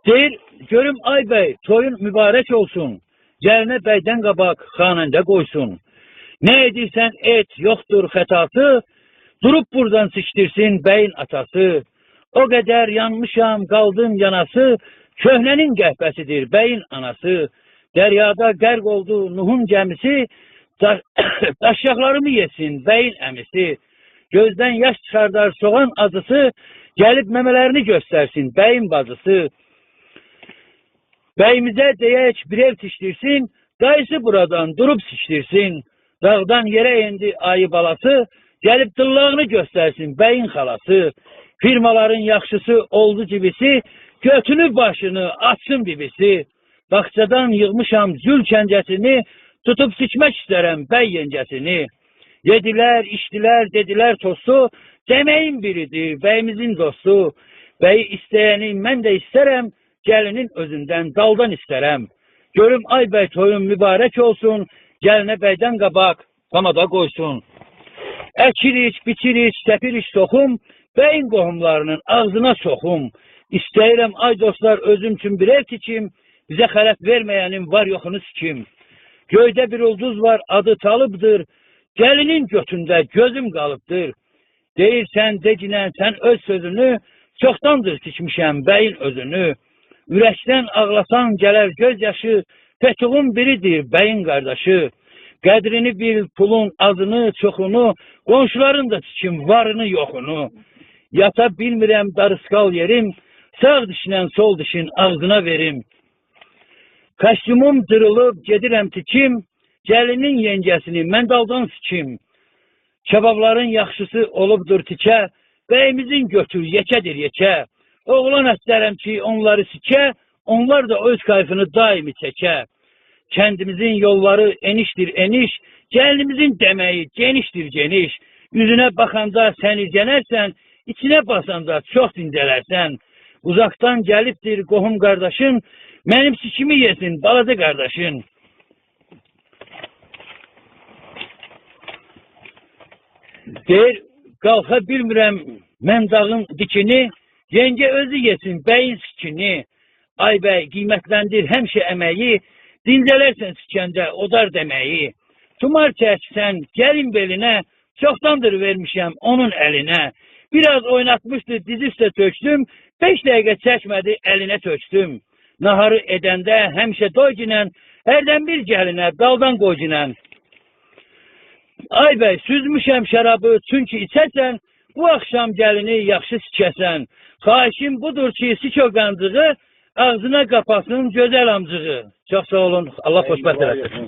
Deyir, görüm ay bey, toyun mübarek olsun. Gəlinə bəydən qabaq xanəndə qoysun. Ne edirsən et, yoktur xətası, durup buradan sıçtirsin beyin atası. O kadar yanmışam, kaldım yanası, köhnenin qəhbəsidir beyin anası. Deryada qərq oldu Nuhun gemisi, daşyaqlarımı yesin beyin əmisi. Gözden yaş çıxardar soğan acısı, gelip memelerini göstersin beyin bacısı. Beyimize deyək bir ev tişdirsin, dayısı buradan durup sıçtirsin. Dağdan yere indi ayı balası, gelip dıllağını göstersin beyin xalası. Firmaların yaxşısı oldu cibisi, götünü başını açsın bibisi. Baxçadan yığmışam zül kəncəsini, tutup sıçmək istərəm bəy yencəsini. Yediler, içtiler, dediler tostu, demeyin biridir beyimizin dostu. Beyi isteyeni mən də istərəm, gəlinin özündən daldan istərəm. Görüm ay bəy toyun mübarək olsun, gəlinə bəydən qabaq kamada qoysun. Əkirik, biçirik, səpirik toxum, bəyin qohumlarının ağzına soxum. İstəyirəm ay dostlar özüm üçün bir ev tikim, bizə xələf verməyənin var yoxunu sikim. Göydə bir ulduz var, adı Talıbdır, gəlinin götündə gözüm qalıbdır. Deyirsən, decinən sən öz sözünü, çoxdandır tikmişəm bəyin özünü. Ürəkdən ağlasan gələr göz yaşı, Fethuğun biridir bəyin qardaşı. Qədrini bil, pulun azını, çoxunu, qonşuların da tikim varını, yoxunu. Yata bilmirəm darıskal yerim, sağ dişlə sol dişin ağzına verim. Kostyumum dırılıb gedirəm tikim, gəlinin yengəsini mən daldan sikim. Kebabların yaxşısı olubdur tikə, bəyimizin götür yekədir yekə. Oğlan istərəm ki onları sikə, onlar da öz kayfını daimi çəkə. Kendimizin yolları eniştir eniş, gəlinimizin demeyi geniştir geniş. Yüzüne bakanda sen irgənərsən, içine basanda çok dincələrsən. Uzaktan gəlibdir qohum qardaşın, mənim sikimi yesin balaca qardaşın. Deyir, qalxa bilmirəm mən dağın dikini, yenge özü yesin bəyin sikini. Ay bəy qiymətləndir həmişə əməyi, dincələrsən sikəndə odar deməyi. Tumar çəksən gəlin belinə, çoxdandır vermişəm onun əlinə. Biraz oynatmışdı dizi üstə tökdüm, 5 dəqiqə çəkmədi əlinə tökdüm. Naharı edəndə həmişə doyginən, hərdən bir gəlinə daldan qoyginən. Ay bəy süzmüşəm şərabı çünki içəsən, bu axşam gəlini yaxşı sikəsən. Xahişim budur ki sik o qancığı, ağzına kapasın güzel amcığı. Çok sağ olun. Allah xoşbəxt eləsin.